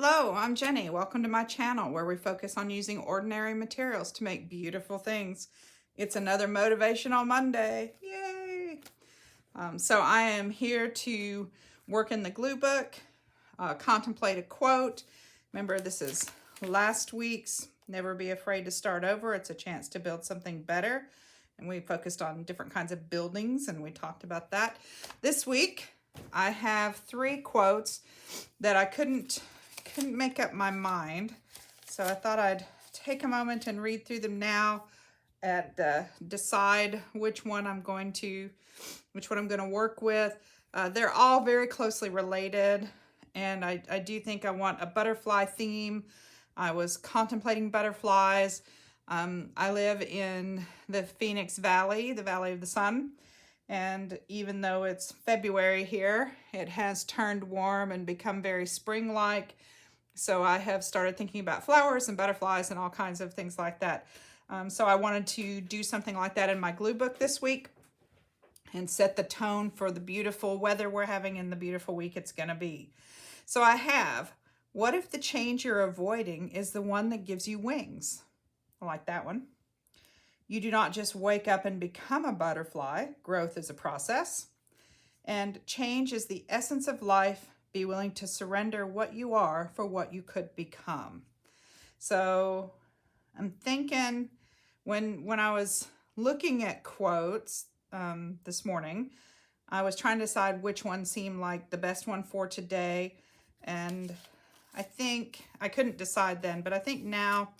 Hello, I'm Jenny. Welcome to my channel where we focus on using ordinary materials to make beautiful things. It's another Motivational Monday. Yay! So I am here to work in the glue book, contemplate a quote. Remember, this is last week's Never Be Afraid to Start Over. It's a chance to build something better. And we focused on different kinds of buildings and we talked about that. This week, I have 3 quotes that I couldn't make up my mind, so I thought I'd take a moment and read through them now and decide which one I'm going to work with. They're all very closely related, and I do think I want a butterfly theme. I was contemplating butterflies. I live in the Phoenix Valley, the Valley of the Sun. And even though it's February here, it has turned warm and become very spring-like. So I have started thinking about flowers and butterflies and all kinds of things like that. So I wanted to do something like that in my glue book this week and set the tone for the beautiful weather we're having and the beautiful week it's going to be. So I have, what if the change you're avoiding is the one that gives you wings? I like that one. You do not just wake up and become a butterfly. Growth is a process. And change is the essence of life. Be willing to surrender what you are for what you could become. So I'm thinking when I was looking at quotes this morning, I was trying to decide which one seemed like the best one for today. And I think I couldn't decide then, but I think now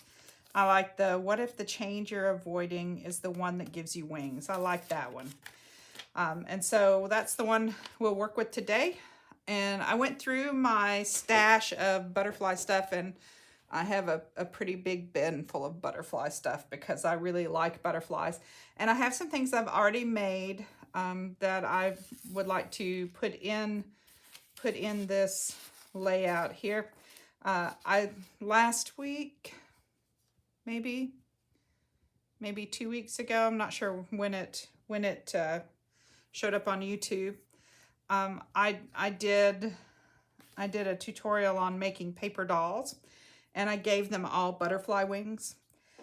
I like the what if the change you're avoiding is the one that gives you wings. I like that one. And so that's the one we'll work with today. And I went through my stash of butterfly stuff, and I have a pretty big bin full of butterfly stuff because I really like butterflies. And I have some things I've already made that I would like to put in this layout here. Last week, maybe 2 weeks ago, I'm not sure when it showed up on YouTube. I did a tutorial on making paper dolls, and I gave them all butterfly wings.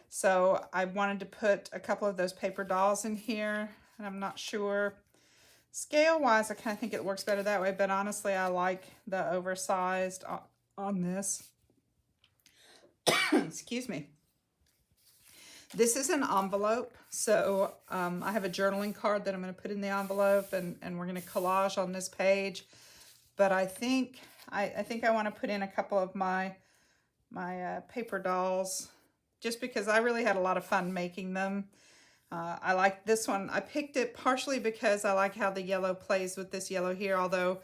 So I wanted to put a couple of those paper dolls in here, and I'm not sure. Scale-wise, I kind of think it works better that way, but honestly, I like the oversized on this. Excuse me. This is an envelope, so I have a journaling card that I'm going to put in the envelope, and we're going to collage on this page. But I think I want to put in a couple of my paper dolls, just because I really had a lot of fun making them. I like this one. I picked it partially because I like how the yellow plays with this yellow here, although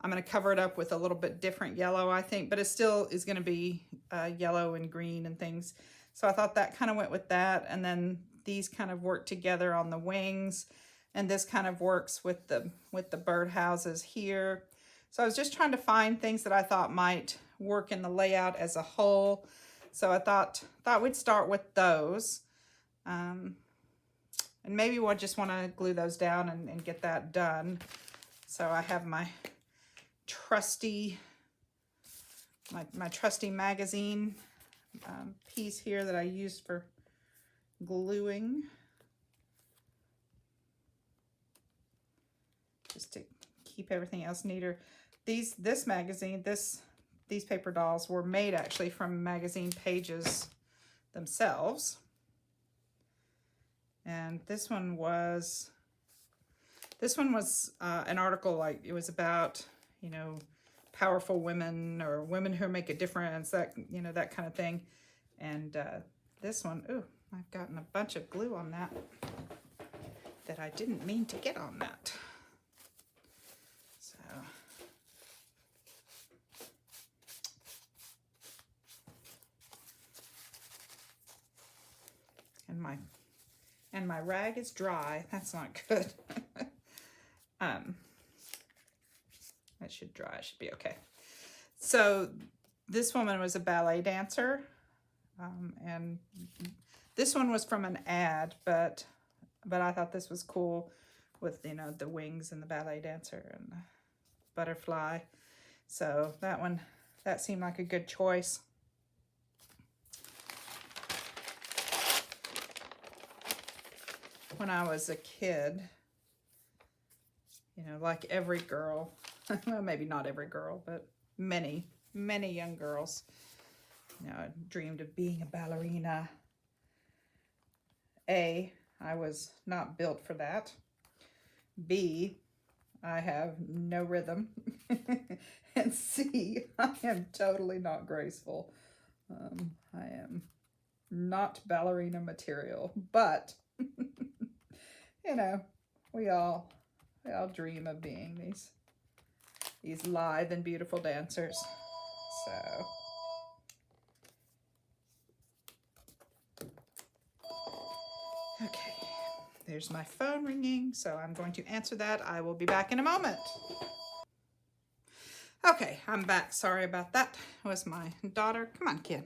I'm going to cover it up with a little bit different yellow, I think, but it still is going to be yellow and green and things. So I thought that kind of went with that, and then these kind of work together on the wings, and this kind of works with the bird houses here. So I was just trying to find things that I thought might work in the layout as a whole. So I thought we'd start with those, and maybe we'll just want to glue those down and get that done. So I have my trusty magazine piece here that I used for gluing, just to keep everything else neater. These paper dolls were made actually from magazine pages themselves, and this one was an article, like it was about, you know, powerful women or women who make a difference, that, you know, that kind of thing. And this one, ooh, I've gotten a bunch of glue on that I didn't mean to get on that. So and my rag is dry. That's not good. It should dry. It should be okay. So this woman was a ballet dancer, and this one was from an ad, but I thought this was cool with, you know, the wings and the ballet dancer and the butterfly. So that one that seemed like a good choice. When I was a kid, you know, like every girl, well, maybe not every girl, but many young girls, you know, dreamed of being a ballerina. A, I was not built for that. B, I have no rhythm. And C, I am totally not graceful. I am not ballerina material, but you know, we all dream of being these lithe and beautiful dancers. So okay, there's my phone ringing, so I'm going to answer that. I will be back in a moment. Okay, I'm back. Sorry about that. It was my daughter. Come on, kid.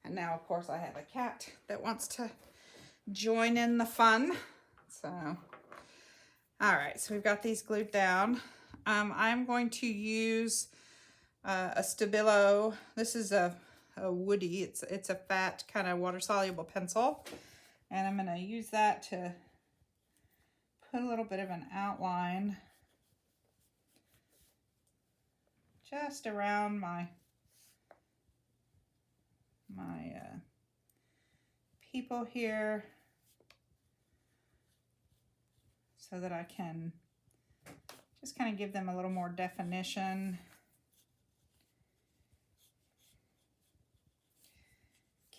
And now, of course, I have a cat that wants to join in the fun. So, all right, so we've got these glued down. I'm going to use a Stabilo. This is a woody. It's a fat kind of water-soluble pencil. And I'm going to use that to put a little bit of an outline just around my people here, so that I can just kind of give them a little more definition.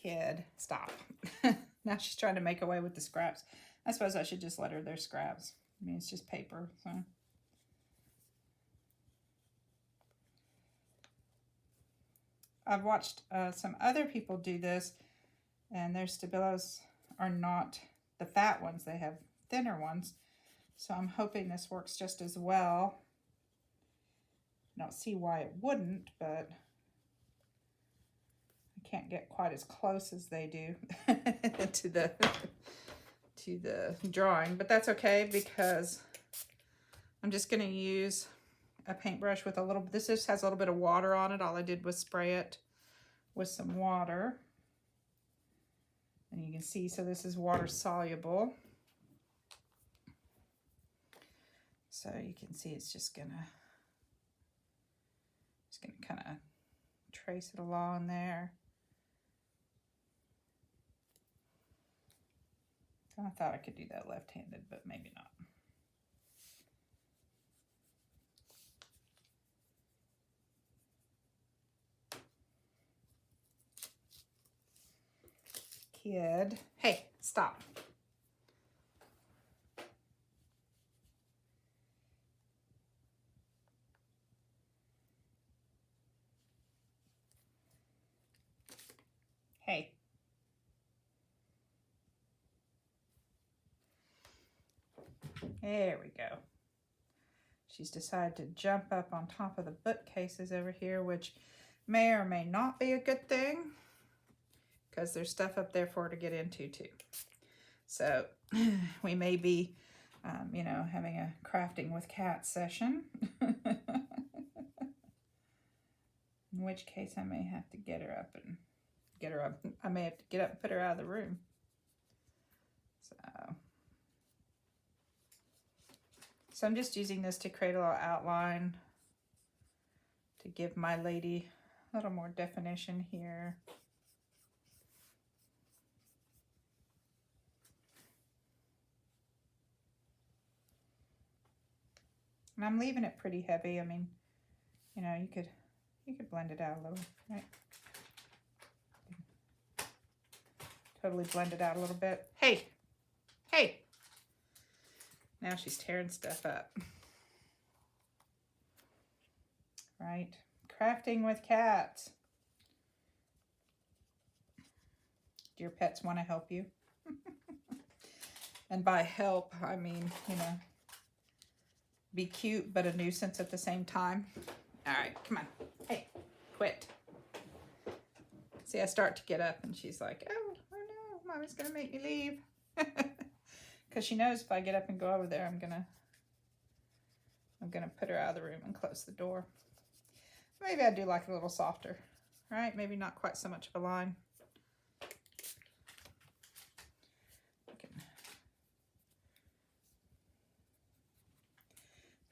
Kid, stop. Now she's trying to make away with the scraps. I suppose I should just let her. They're scraps. I mean, it's just paper, so. I've watched some other people do this, and their Stabilos are not the fat ones. They have thinner ones. So I'm hoping this works just as well. I don't see why it wouldn't, but I can't get quite as close as they do to the drawing. But that's okay, because I'm just going to use a paintbrush with a little, this just has a little bit of water on it. All I did was spray it with some water. And you can see, so this is water soluble. So you can see it's just gonna kind of trace it along there. I thought I could do that left-handed, but maybe not. Kid, hey, stop. Hey. There we go. She's decided to jump up on top of the bookcases over here, which may or may not be a good thing, because there's stuff up there for her to get into too. So we may be, you know, having a crafting with cats session. In which case I may have to get her up. I may have to get up and put her out of the room. So I'm just using this to create a little outline to give my lady a little more definition here. And I'm leaving it pretty heavy. I mean, you know, you could blend it out a little, right? Totally blend it out a little bit. Hey, hey. Now she's tearing stuff up. Right? Crafting with cats. Do your pets want to help you? And by help, I mean, you know, be cute but a nuisance at the same time. All right, come on. Hey, quit. See, I start to get up and she's like, oh no, Mommy's gonna make me leave. Because she knows if I get up and go over there, I'm gonna put her out of the room and close the door. Maybe I do like it a little softer, right? Maybe not quite so much of a line.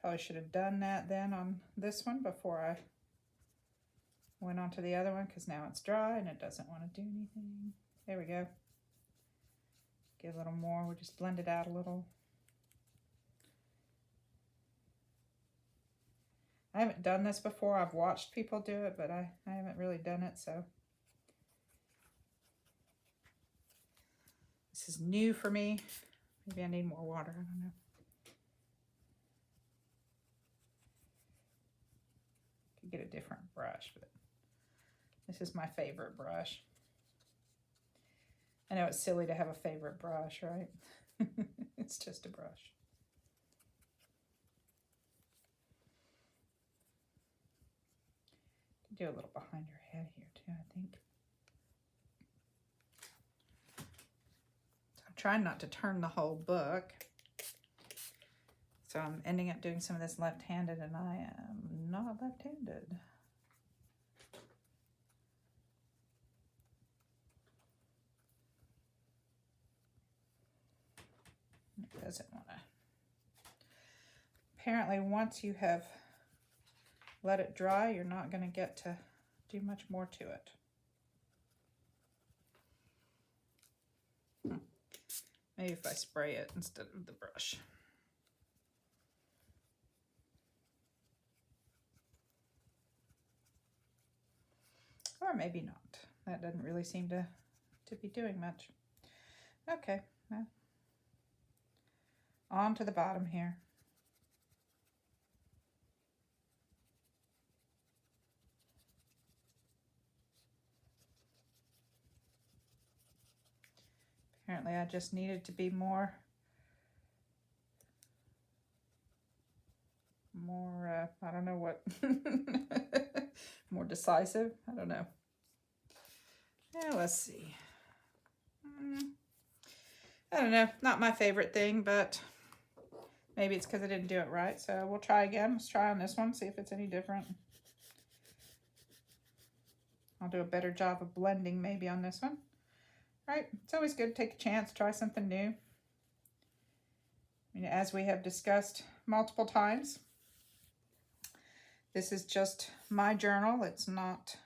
Probably should have done that then on this one before I went on to the other one, because now it's dry and it doesn't want to do anything. There we go. Get a little more. We'll just blend it out a little. I haven't done this before. I've watched people do it, but I haven't really done it, so. This is new for me. Maybe I need more water. I don't know. Could get a different brush, but this is my favorite brush. I know it's silly to have a favorite brush, right? It's just a brush. Do a little behind your head here too, I think. So I'm trying not to turn the whole book. So I'm ending up doing some of this left-handed, and I am not left-handed. It doesn't want to. Apparently, once you have let it dry, you're not going to get to do much more to it. Maybe if I spray it instead of the brush. Or maybe not. That doesn't really seem to be doing much. Okay, well, on to the bottom here. Apparently I just needed to be more I don't know what, more decisive. I don't know. Yeah, let's see. I don't know. Not my favorite thing, but maybe it's because I didn't do it right. So we'll try again. Let's try on this one, see if it's any different. I'll do a better job of blending maybe on this one. All right, it's always good to take a chance, try something new. I mean, as we have discussed multiple times, this is just my journal. It's not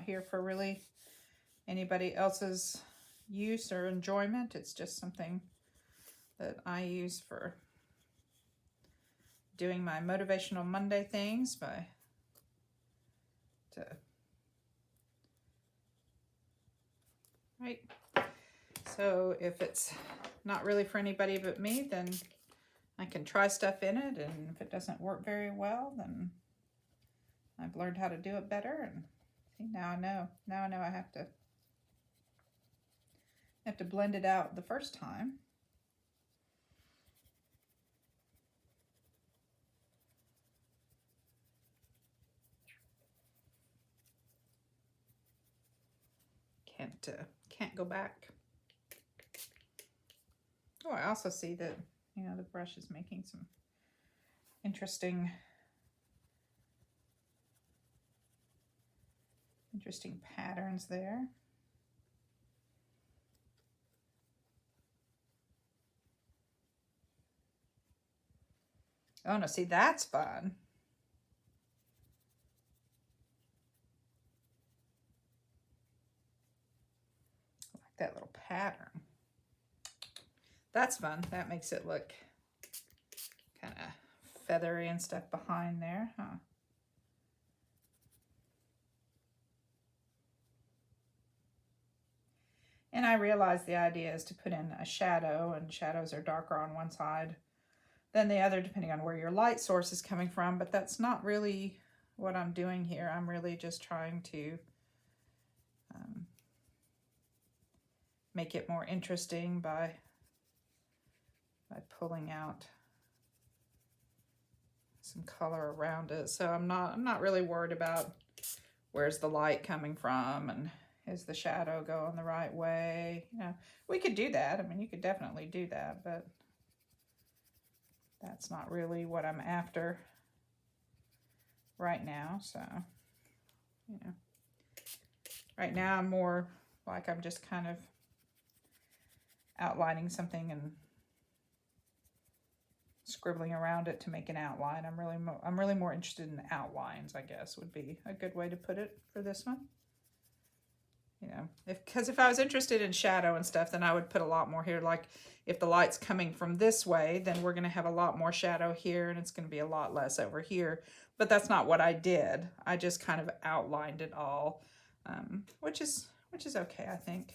here for really anybody else's use or enjoyment. It's just something that I use for doing my Motivational Monday things right. So if it's not really for anybody but me, then I can try stuff in it, and if it doesn't work very well, then I've learned how to do it better. And see, now I know. Now I know I have to blend it out the first time. Can't go back. Oh, I also see that, you know, the brush is making some interesting patterns there. Oh no, see, that's fun. I like that little pattern. That's fun. That makes it look kind of feathery and stuff behind there, huh? And I realize the idea is to put in a shadow, and shadows are darker on one side than the other, depending on where your light source is coming from, but that's not really what I'm doing here. I'm really just trying to make it more interesting by pulling out some color around it. So I'm not really worried about where's the light coming from and is the shadow going the right way. You know, we could do that. I mean, you could definitely do that, but that's not really what I'm after right now. So you know. Right now I'm more like I'm just kind of outlining something and scribbling around it to make an outline. I'm really more interested in the outlines, I guess, would be a good way to put it for this one. You know, because if I was interested in shadow and stuff, then I would put a lot more here. Like if the light's coming from this way, then we're going to have a lot more shadow here and it's going to be a lot less over here. But that's not what I did. I just kind of outlined it all, which is okay, I think.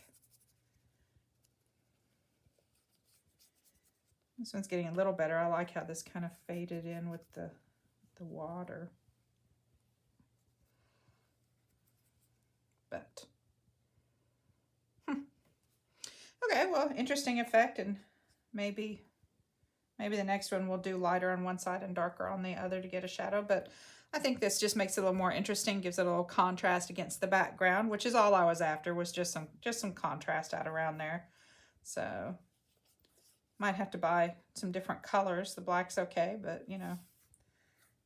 This one's getting a little better. I like how this kind of faded in with the water. But okay, well, interesting effect, and maybe the next one we'll do lighter on one side and darker on the other to get a shadow, but I think this just makes it a little more interesting, gives it a little contrast against the background, which is all I was after, was just some contrast out around there. So might have to buy some different colors. The black's okay, but you know,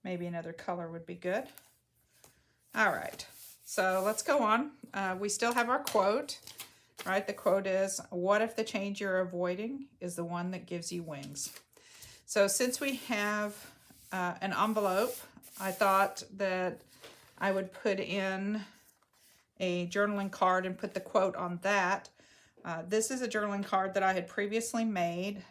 maybe another color would be good. All right, so let's go on. We still have our quote. Right, the quote is, what if the change you're avoiding is the one that gives you wings? So since we have an envelope, I thought that I would put in a journaling card and put the quote on that. This is a journaling card that I had previously made,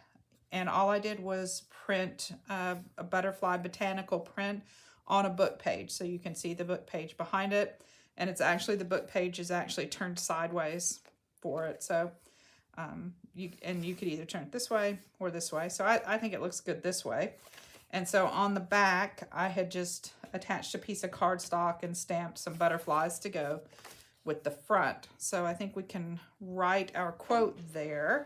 and all I did was print a butterfly botanical print on a book page. So you can see the book page behind it, and it's actually, the book page is actually turned sideways for it. So you could either turn it this way or this way. So I think it looks good this way. And so on the back, I had just attached a piece of cardstock and stamped some butterflies to go with the front. So I think we can write our quote there.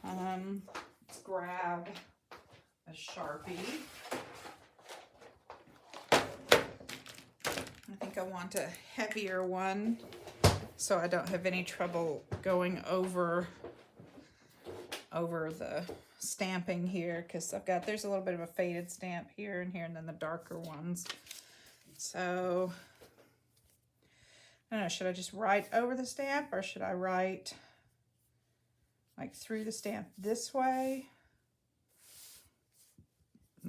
Let's grab a Sharpie. I think I want a heavier one, so I don't have any trouble going over the stamping here, because there's a little bit of a faded stamp here and here, and then the darker ones. So I don't know, should I just write over the stamp, or should I write like through the stamp this way,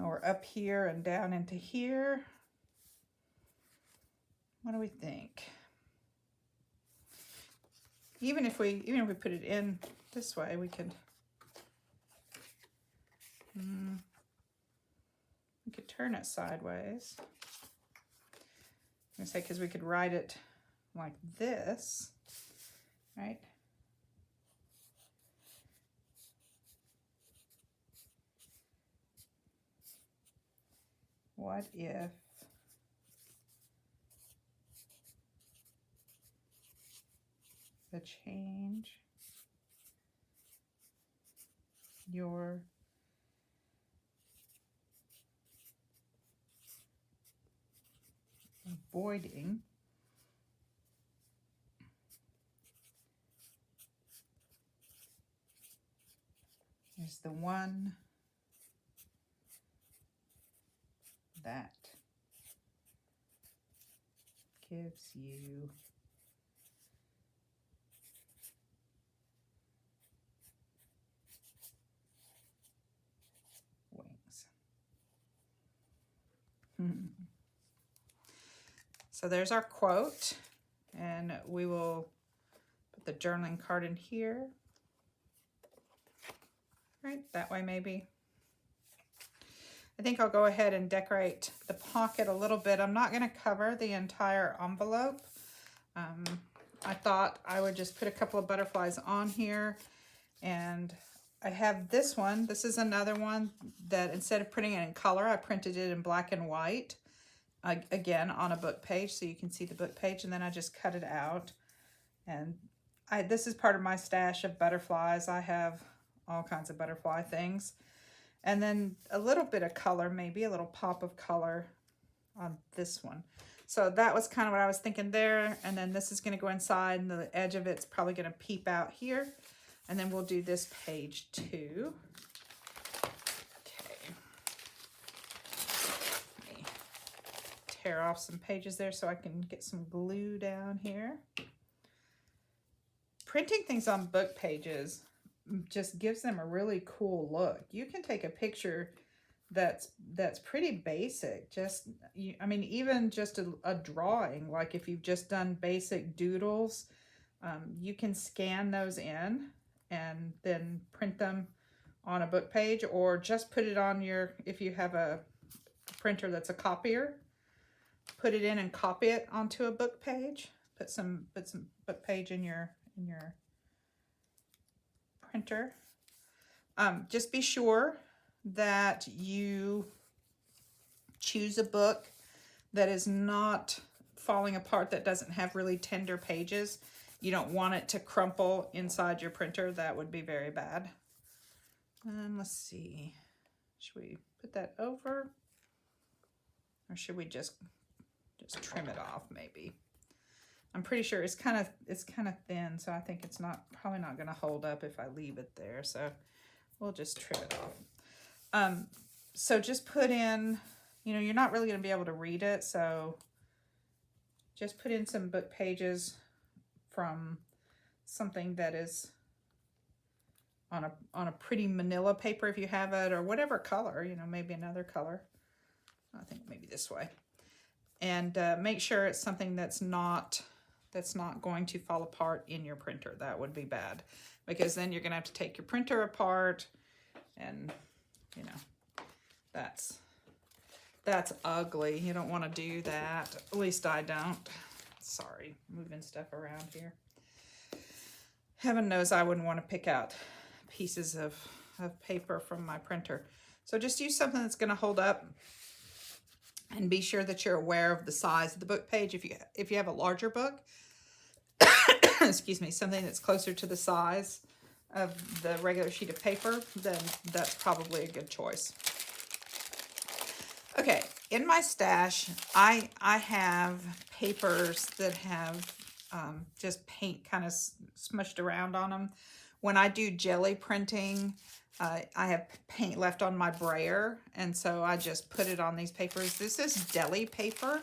or up here and down into here? What do we think? Even if we put it in this way, we could turn it sideways. I'm gonna say, because we could write it like this, right? What if the change you're avoiding is the one that gives you wings. So there's our quote, and we will put the journaling card in here. Right, that way maybe. I think I'll go ahead and decorate the pocket a little bit. I'm not going to cover the entire envelope. I thought I would just put a couple of butterflies on here, and I have this one. This is another one that instead of printing it in color, I printed it in black and white, again on a book page, so you can see the book page, and then I just cut it out. And this is part of my stash of butterflies. I have all kinds of butterfly things. And then a little bit of color, maybe a little pop of color on this one. So that was kind of what I was thinking there. And then this is going to go inside, and the edge of it's probably going to peep out here. And then we'll do this page too. Okay. Let me tear off some pages there so I can get some glue down here. Printing things on book pages just gives them a really cool look. You can take a picture that's pretty basic. I mean, even just a drawing, like if you've just done basic doodles, you can scan those in and then print them on a book page, or just put it on your, if you have a printer that's a copier, put it in and copy it onto a book page. Put some book page in your printer. Just be sure that you choose a book that is not falling apart, that doesn't have really tender pages. You don't want it to crumple inside your printer. That would be very bad. And let's see, should we put that over, or should we just trim it off? Maybe. I'm pretty sure it's kind of thin, so I think it's probably not going to hold up if I leave it there. So we'll just trim it off. So just put in, you're not really going to be able to read it, so just put in some book pages from something that is on a pretty manila paper if you have it, or whatever color, maybe another color. I think maybe this way. And make sure it's something that's not going to fall apart in your printer. That would be bad, because then you're going to have to take your printer apart, and that's ugly. You don't want to do that. At least I don't. Sorry, moving stuff around here. Heaven knows I wouldn't want to pick out pieces of paper from my printer. So just use something that's going to hold up, and be sure that you're aware of the size of the book page. If you have a larger book, excuse me, something that's closer to the size of the regular sheet of paper, then that's probably a good choice. Okay, in my stash, I have papers that have just paint kind of smushed around on them. When I do jelly printing, I have paint left on my brayer, and so I just put it on these papers. This is deli paper,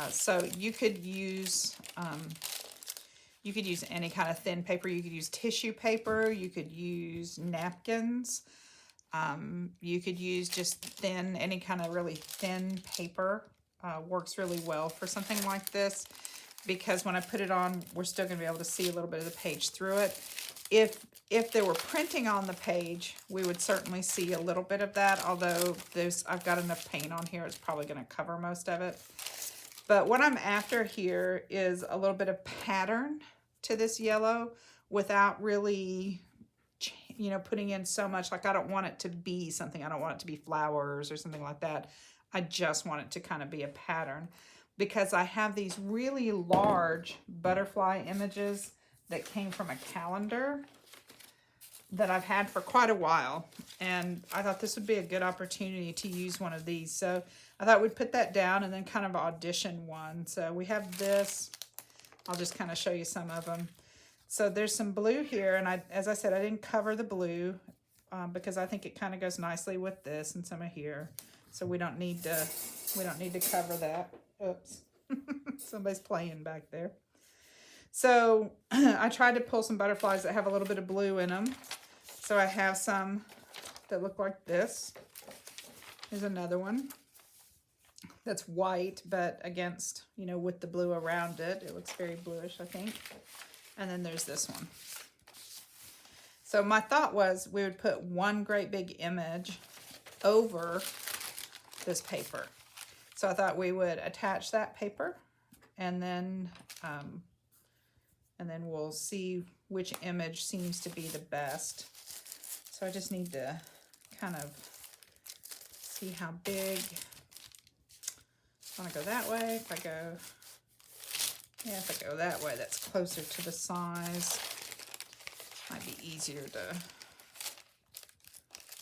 so you could use any kind of thin paper. You could use tissue paper. You could use napkins. You could use just thin, any kind of really thin paper. Works really well for something like this, because when I put it on, we're still going to be able to see a little bit of the page through it. If there were printing on the page, we would certainly see a little bit of that, although I've got enough paint on here, it's probably going to cover most of it. But what I'm after here is a little bit of pattern to this yellow without really, putting in so much. Like, I don't want it to be something. I don't want it to be flowers or something like that. I just want it to kind of be a pattern, because I have these really large butterfly images that came from a calendar that I've had for quite a while, and I thought this would be a good opportunity to use one of these. So I thought we'd put that down and then kind of audition one. So we have this. I'll just kind of show you some of them. So there's some blue here, and as I said, I didn't cover the blue because I think it kind of goes nicely with this and some of here. So we don't need to cover that. Oops, somebody's playing back there. So I tried to pull some butterflies that have a little bit of blue in them. So I have some that look like this. Here's another one that's white, but against, with the blue around it. It looks very bluish, I think. And then there's this one. So my thought was we would put one great big image over this paper. So I thought we would attach that paper, and then we'll see which image seems to be the best. So I just need to kind of see how big. I want to go that way. If I go that way, that's closer to the size. Might be easier to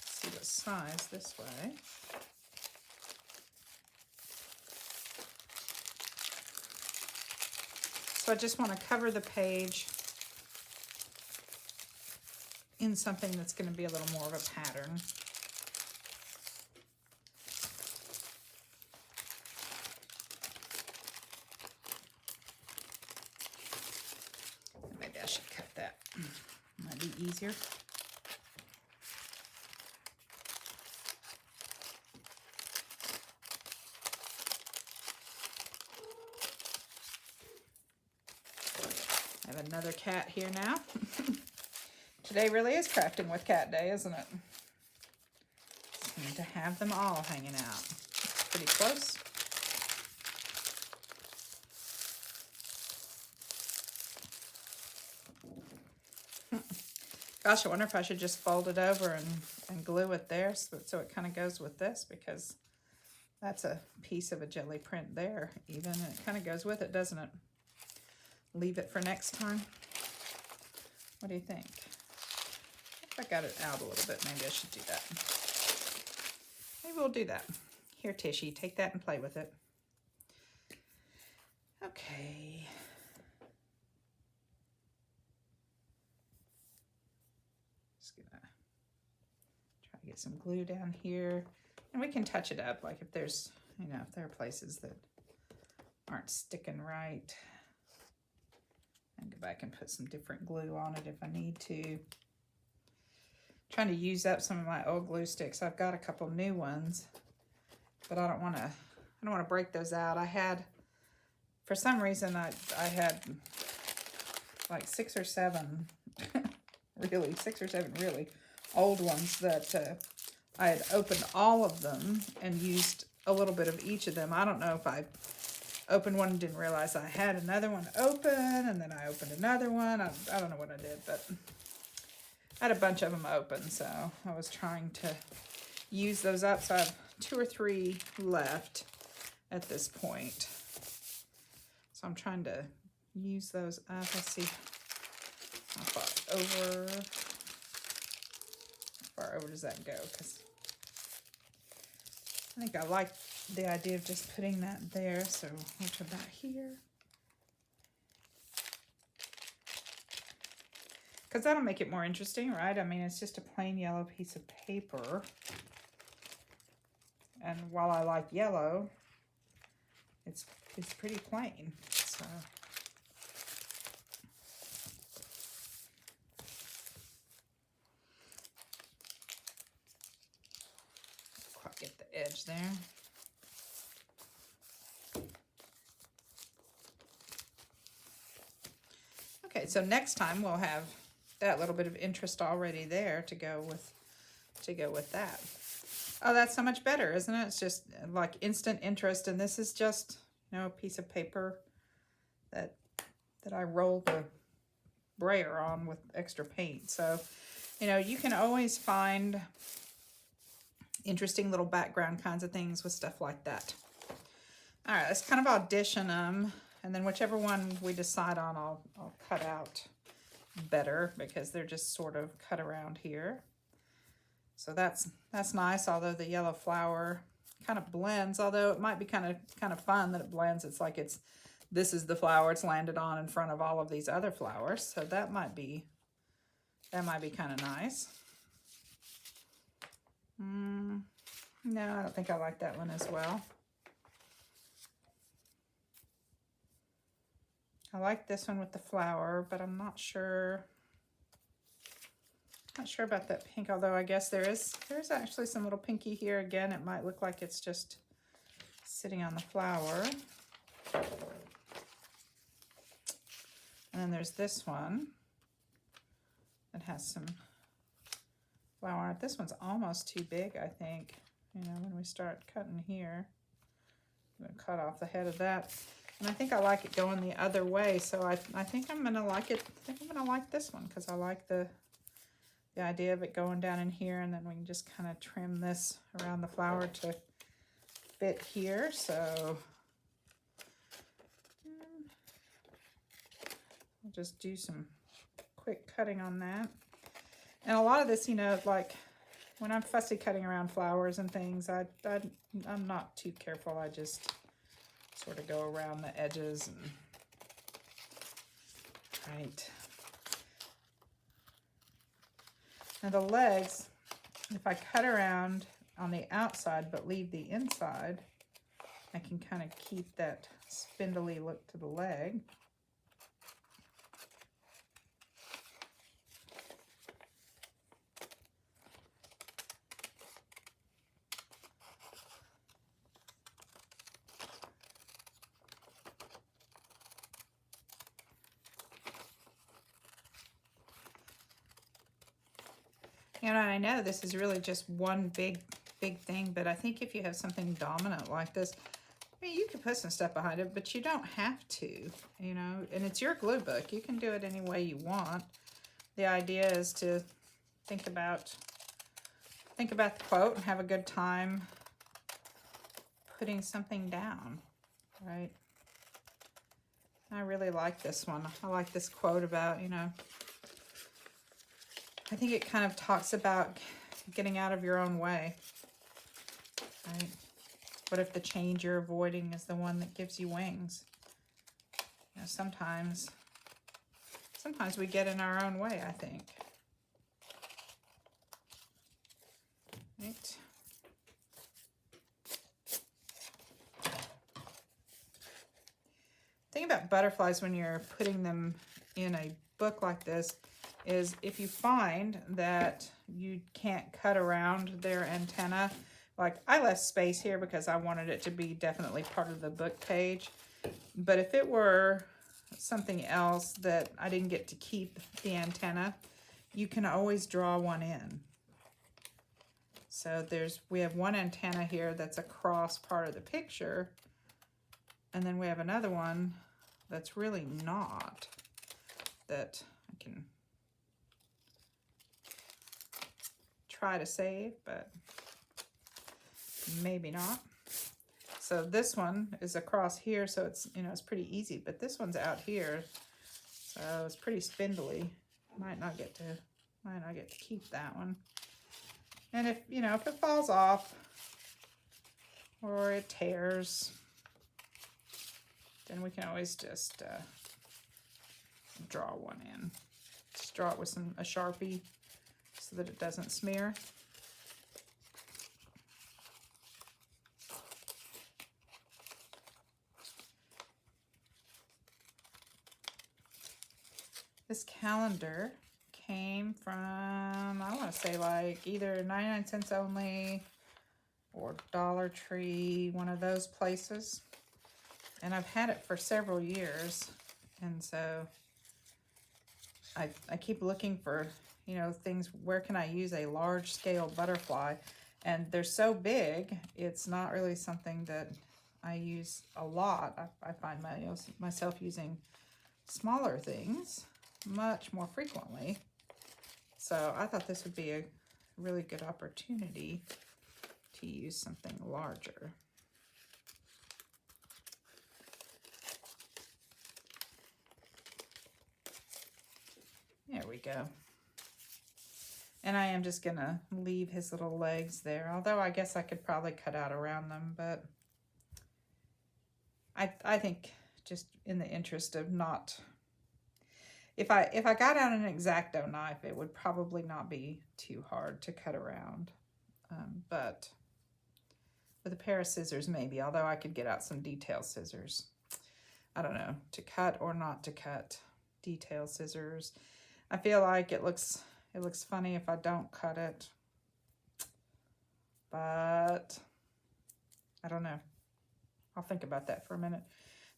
see the size this way. So I just want to cover the page in something that's going to be a little more of a pattern. be easier. I have another cat here now. Today really is crafting with cat day, isn't it? Seem to have them all hanging out. Pretty close. Gosh, I wonder if I should just fold it over and glue it there so it kind of goes with this, because that's a piece of a jelly print there even, and it kind of goes with it, doesn't it? Leave it for next time. What do you think? If I got it out a little bit, maybe I should do that. Maybe we'll do that. Here, Tishy, take that and play with it. Okay. Just gonna try to get some glue down here. And we can touch it up, like if there's, you know, if there are places that aren't sticking right. And go back and put some different glue on it if I need to. Trying to use up some of my old glue sticks. I've got a couple new ones, but I don't want to break those out. I had, for some reason, I had like 6 or 7 really old ones that I had opened all of them and used a little bit of each of them. I don't know if I opened one and didn't realize I had another one open, and then I opened another one. I don't know what I did, but I had a bunch of them open, so I was trying to use those up. So I have 2 or 3 left at this point. So I'm trying to use those up. Let's see how far over does that go? Because I think I like the idea of just putting that there. So which about here? Because that'll make it more interesting, right? I mean, it's just a plain yellow piece of paper. And while I like yellow, it's pretty plain. So quite get the edge there. Okay, so next time we'll have that little bit of interest already there to go with that. Oh, that's so much better, isn't it? It's just like instant interest, and this is just, you know, a piece of paper that I rolled the brayer on with extra paint. So, you know, you can always find interesting little background kinds of things with stuff like that. All right, let's kind of audition them, and then whichever one we decide on, I'll cut out better, because they're just sort of cut around here. So that's nice, although the yellow flower kind of blends, although it might be kind of fun that it blends. It's like this is the flower it's landed on in front of all of these other flowers. So that might be kind of nice. No, I don't think I like that one as well. I like this one with the flower, but I'm not sure about that pink, although I guess there's actually some little pinky here. Again, it might look like it's just sitting on the flower. And then there's this one that has some flower on it. This one's almost too big, I think. You know, when we start cutting here, I'm going to cut off the head of that. And I think I like it going the other way, so I think I'm going to like it. I think I'm going to like this one, because I like the idea of it going down in here, and then we can just kind of trim this around the flower to fit here. So I'll just do some quick cutting on that. And a lot of this, you know, like when I'm fussy cutting around flowers and things, I'm not too careful. I just sort of go around the edges and right. Now the legs, if I cut around on the outside but leave the inside, I can kind of keep that spindly look to the leg. You know, I know this is really just one big thing, but I think if you have something dominant like this, I mean, you can put some stuff behind it, but you don't have to, you know, and it's your glue book. You can do it any way you want. The idea is to think about the quote and have a good time putting something down, right? I really like this one. I like this quote about, you know, I think it kind of talks about getting out of your own way, right? What if the change you're avoiding is the one that gives you wings? You know, sometimes we get in our own way, I think. Right. The thing about butterflies when you're putting them in a book like this is if you find that you can't cut around their antenna, like I left space here because I wanted it to be definitely part of the book page, but if it were something else that I didn't get to keep the antenna, you can always draw one in. So we have one antenna here that's across part of the picture, and then we have another one that's really not, that I can try to save, but maybe not. So this one is across here, so it's, you know, it's pretty easy, but this one's out here, so it's pretty spindly. Might not get to keep that one. And if, you know, if it falls off or it tears, then we can always just draw one in. Just draw it with a Sharpie so that it doesn't smear. This calendar came from, I want to say like either 99 cents only or Dollar Tree, one of those places. And I've had it for several years. And so I keep looking for, you know, things, where can I use a large scale butterfly? And they're so big, it's not really something that I use a lot. I find myself using smaller things much more frequently. So I thought this would be a really good opportunity to use something larger. There we go. And I am just gonna leave his little legs there, although I guess I could probably cut out around them, but I think just in the interest of not, if I got out an X-Acto knife, it would probably not be too hard to cut around. But with a pair of scissors, maybe, although I could get out some detail scissors. I don't know, to cut or not to cut. Detail scissors. I feel like it looks funny if I don't cut it. But I don't know. I'll think about that for a minute.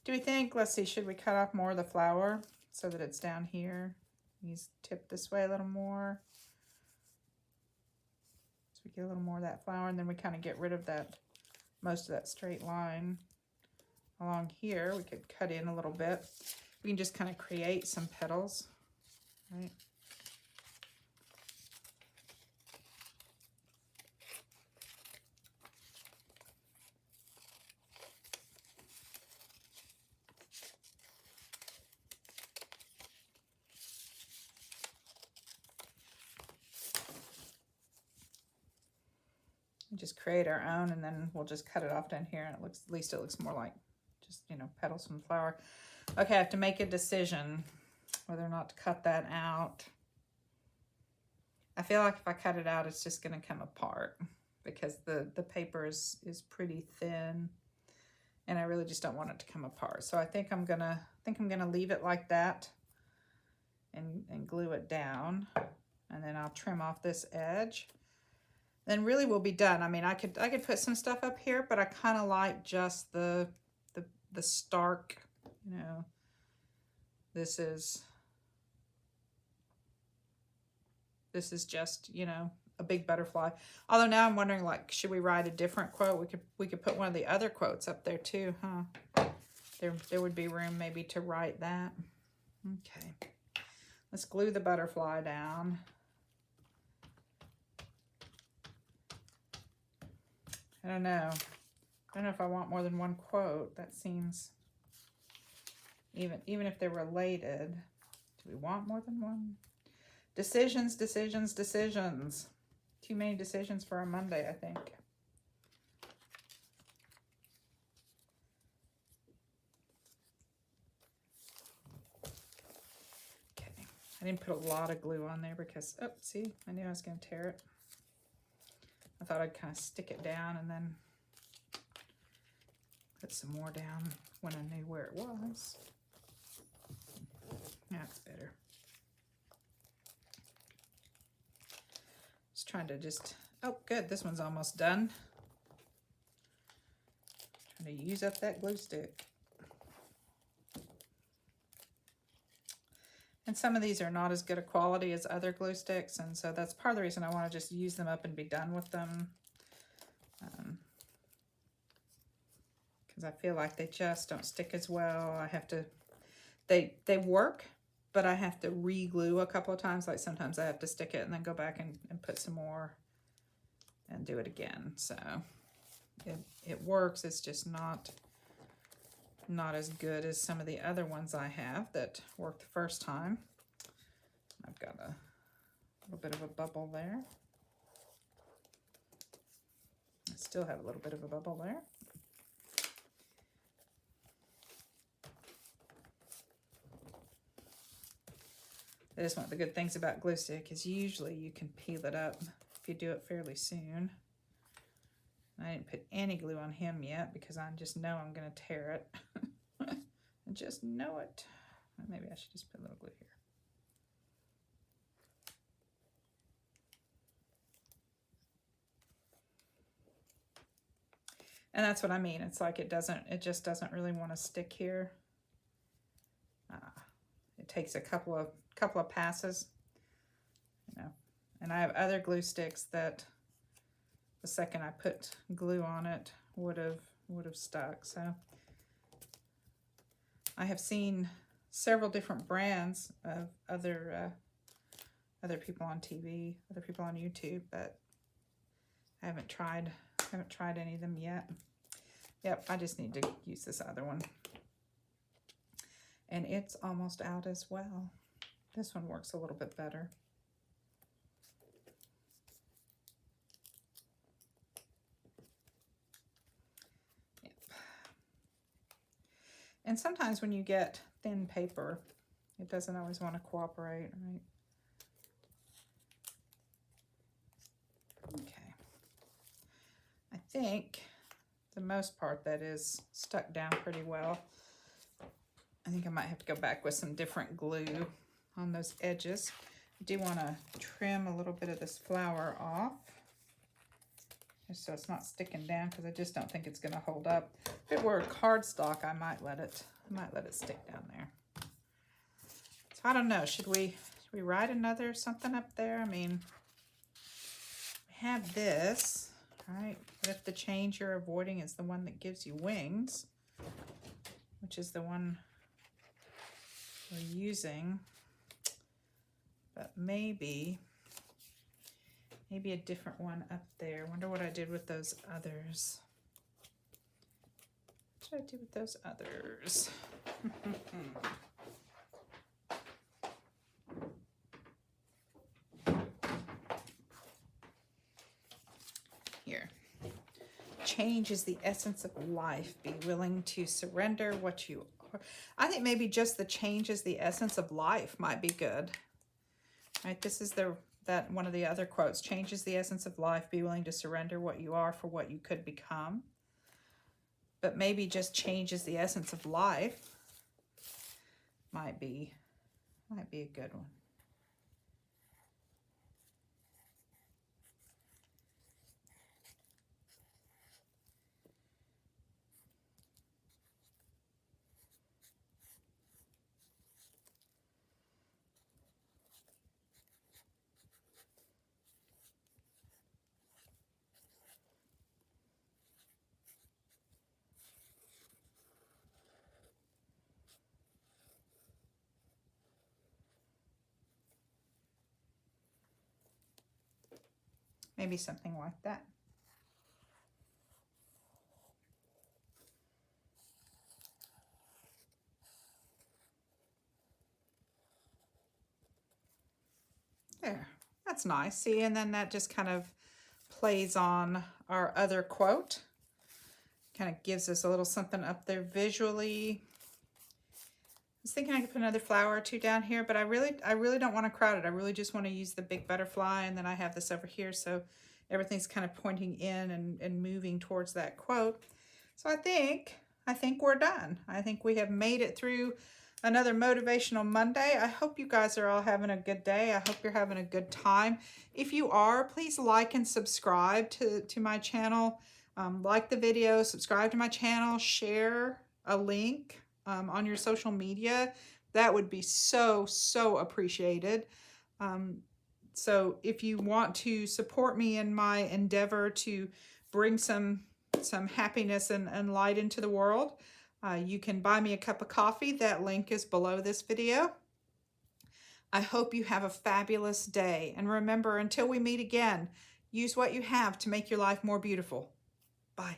Do we think, let's see, should we cut off more of the flower so that it's down here? Use tip this way a little more. So we get a little more of that flower, and then we kind of get rid of that, most of that straight line. Along here, we could cut in a little bit. We can just kind of create some petals, right? Just create our own, and then we'll just cut it off down here, and it looks, at least it looks more like just, you know, petals from flower. Okay, I have to make a decision whether or not to cut that out. I feel like if I cut it out, it's just going to come apart because the paper is pretty thin, and I really just don't want it to come apart. So I think I'm gonna leave it like that and glue it down, and then I'll trim off this edge. Then really we'll be done. I mean, I could put some stuff up here, but I kind of like just the stark, you know, this is This is just, you know, a big butterfly. Although now I'm wondering, like, should we write a different quote? We could put one of the other quotes up there too, huh? There would be room maybe to write that. Okay. Let's glue the butterfly down. I don't know. I don't know if I want more than one quote. That seems, even if they're related, do we want more than one? Decisions, decisions, decisions. Too many decisions for a Monday, I think. Okay. I didn't put a lot of glue on there because, oh, see, I knew I was going to tear it. I thought I'd kind of stick it down and then put some more down when I knew where it was. That's better. Just trying to oh, good, this one's almost done. Trying to use up that glue stick. And some of these are not as good a quality as other glue sticks, and so that's part of the reason I want to just use them up and be done with them. Because I feel like they just don't stick as well. I have to, they work, but I have to re-glue a couple of times. Like sometimes I have to stick it and then go back and put some more and do it again. So it works. It's just not as good as some of the other ones I have that worked the first time. I've got a little bit of a bubble there. I still have a little bit of a bubble there. That is one of the good things about glue stick is usually you can peel it up if you do it fairly soon. I didn't put any glue on him yet because I just know I'm going to tear it. I just know it. Maybe I should just put a little glue here. And that's what I mean. It's like it just doesn't really want to stick here. It takes a couple of passes, you know. And I have other glue sticks that the second I put glue on it would have stuck. So I have seen several different brands of other people on TV, other people on YouTube, but I haven't tried any of them yet. Yep, I just need to use this other one. And it's almost out as well. This one works a little bit better. Yep. And sometimes when you get thin paper, it doesn't always want to cooperate, right? Okay. I think the most part that is stuck down pretty well. I think I might have to go back with some different glue on those edges. I do want to trim a little bit of this flower off, just so it's not sticking down, because I just don't think it's going to hold up. If it were cardstock, I might let it stick down there. So I don't know. Should we write another something up there? I mean, we have this, right? What if the change you're avoiding is the one that gives you wings, which is the one we're using? But maybe a different one up there. Wonder what I did with those others. What did I do with those others? Here. Change is the essence of life. Be willing to surrender what you are. I think maybe just the change is the essence of life might be good. Right, this is that one of the other quotes. Change is the essence of life. Be willing to surrender what you are for what you could become. But maybe just change is the essence of life might be a good one. Maybe something like that. There, that's nice. See, and then that just kind of plays on our other quote. Kind of gives us a little something up there visually. I was thinking I could put another flower or two down here, but I really don't want to crowd it. I really just want to use the big butterfly, and then I have this over here, so everything's kind of pointing in and moving towards that quote. So I think we're done. I think we have made it through another Motivational Monday. I hope you guys are all having a good day. I hope you're having a good time. If you are, please like and subscribe to my channel. Like the video, subscribe to my channel, share a link on your social media. That would be so appreciated. So if you want to support me in my endeavor to bring some happiness and light into the world, you can buy me a cup of coffee. That link is below this video. I hope you have a fabulous day. And remember, until we meet again, use what you have to make your life more beautiful. Bye.